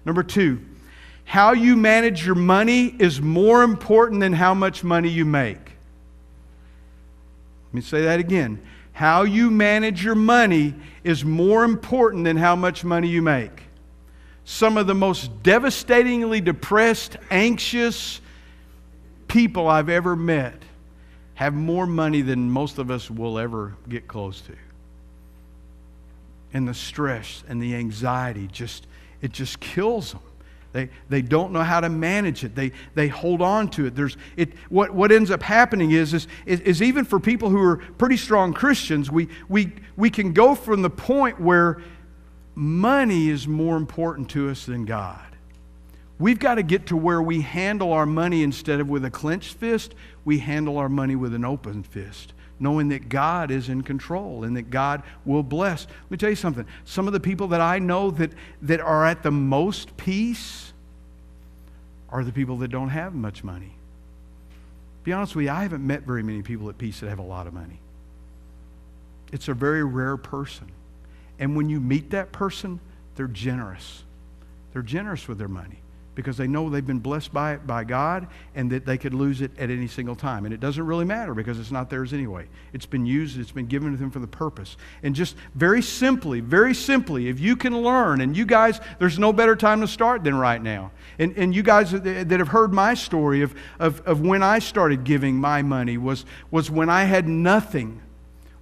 Number 2, how you manage your money is more important than how much money you make. Let me say that again. How you manage your money is more important than how much money you make. Some of the most devastatingly depressed, anxious people I've ever met have more money than most of us will ever get close to. And the stress and the anxiety it just kills them. They don't know how to manage it. They hold on to it. What ends up happening is even for people who are pretty strong Christians, we can go from the point where money is more important to us than God. We've got to get to where we handle our money instead of with a clenched fist, we handle our money with an open fist, knowing that God is in control and that God will bless. Let me tell you something. Some of the people that I know that are at the most peace are the people that don't have much money. Be honest with you, I haven't met very many people at peace that have a lot of money. It's a very rare person. And when you meet that person, they're generous. They're generous with their money because they know they've been blessed by it by God and that they could lose it at any single time. And it doesn't really matter because it's not theirs anyway. It's been used, it's been given to them for the purpose. And just very simply, if you can learn, and you guys, there's no better time to start than right now. And you guys that have heard my story of when I started giving my money was when I had nothing.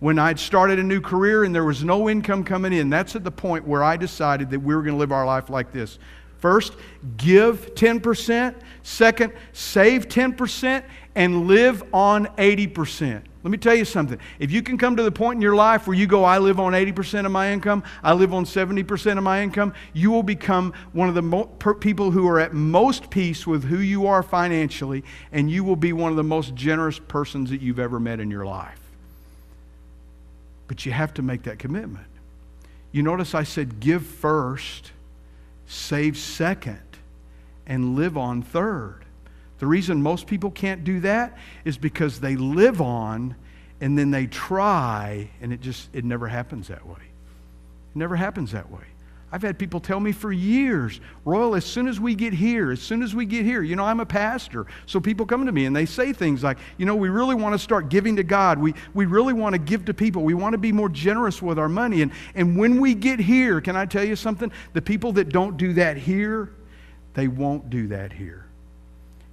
When I'd started a new career and there was no income coming in. That's at the point where I decided that we were going to live our life like this. First, give 10%. Second, save 10% and live on 80%. Let me tell you something. If you can come to the point in your life where you go, I live on 80% of my income, I live on 70% of my income, you will become one of the people who are at most peace with who you are financially, and you will be one of the most generous persons that you've ever met in your life. But you have to make that commitment. You notice I said give first, save second, and live on third. The reason most people can't do that is because they live on and then they try and it never happens that way. It never happens that way. I've had people tell me for years, Royal, as soon as we get here, I'm a pastor. So people come to me and they say things like, we really want to start giving to God. We really want to give to people. We want to be more generous with our money. And when we get here, can I tell you something? The people that don't do that here, they won't do that here.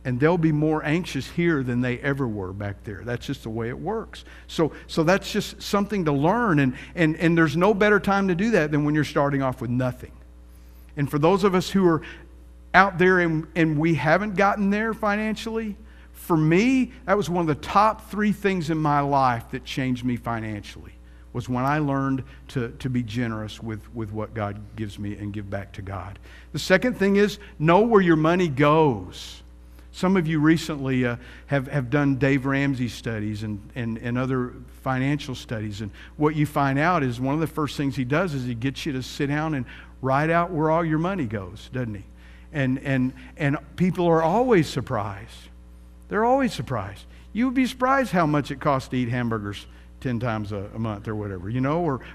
And they'll be more anxious here than they ever were back there. That's just the way it works. So that's just something to learn. And there's no better time to do that than when you're starting off with nothing. And for those of us who are out there and we haven't gotten there financially, for me, that was one of the top 3 things in my life that changed me financially, was when I learned to be generous with what God gives me and give back to God. The second thing is know where your money goes. Some of you recently have done Dave Ramsey studies and other financial studies. And what you find out is one of the first things he does is he gets you to sit down and write out where all your money goes, doesn't he? And people are always surprised. They're always surprised. You would be surprised how much it costs to eat hamburgers 10 times a month or whatever,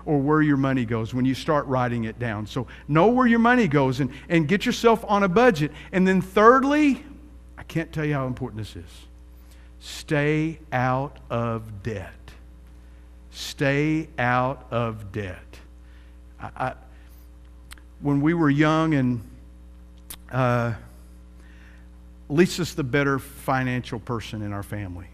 or where your money goes when you start writing it down. So know where your money goes and get yourself on a budget. And then thirdly, I can't tell you how important this is. Stay out of debt. Stay out of debt. When we were young, and Lisa's the better financial person in our family.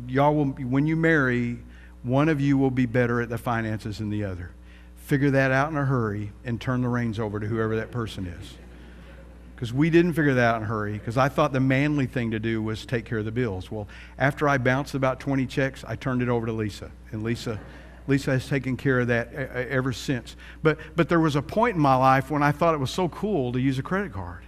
Y'all will, when you marry, one of you will be better at the finances than the other. Figure that out in a hurry and turn the reins over to whoever that person is. Because we didn't figure that out in a hurry, because I thought the manly thing to do was take care of the bills. Well, after I bounced about 20 checks, I turned it over to Lisa. And Lisa has taken care of that ever since. But there was a point in my life when I thought it was so cool to use a credit card.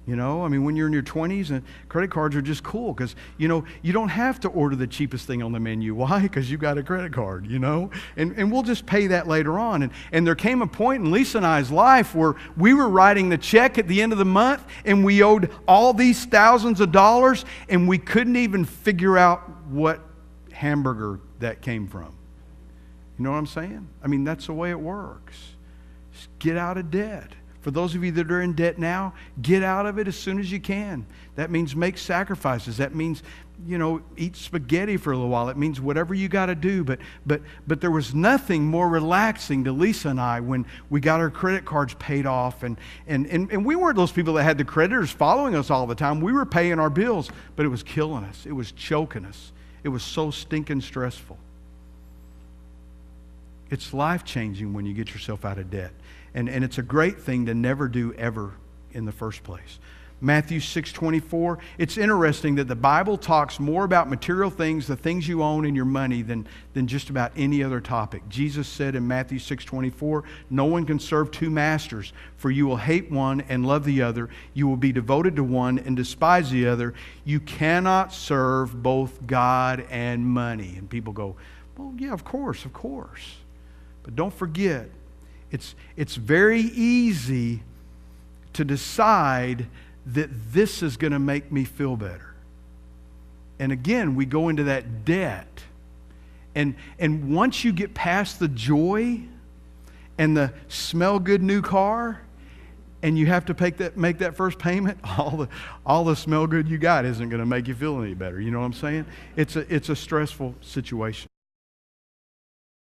When you're in your 20s, and credit cards are just cool because, you don't have to order the cheapest thing on the menu. Why? Because you got a credit card, and we'll just pay that later on. And there came a point in Lisa and I's life where we were writing the check at the end of the month and we owed all these thousands of dollars and we couldn't even figure out what hamburger that came from. You know what I'm saying? That's the way it works. Just get out of debt. For those of you that are in debt now, get out of it as soon as you can. That means make sacrifices. That means, eat spaghetti for a little while. It means whatever you got to do. But there was nothing more relaxing to Lisa and I when we got our credit cards paid off. And we weren't those people that had the creditors following us all the time. We were paying our bills, but it was killing us. It was choking us. It was so stinking stressful. It's life-changing when you get yourself out of debt. And it's a great thing to never do ever in the first place. Matthew 6:24. It's interesting that the Bible talks more about material things, the things you own and your money, than just about any other topic. Jesus said in Matthew 6:24, "No one can serve two masters, for you will hate one and love the other. You will be devoted to one and despise the other. You cannot serve both God and money." And people go, "Well, yeah, of course. But don't forget, it's very easy to decide that this is going to make me feel better. And again, we go into that debt. And once you get past the joy and the smell good new car, and you have to make that first payment, all the smell good you got isn't going to make you feel any better. You know what I'm saying? It's a stressful situation.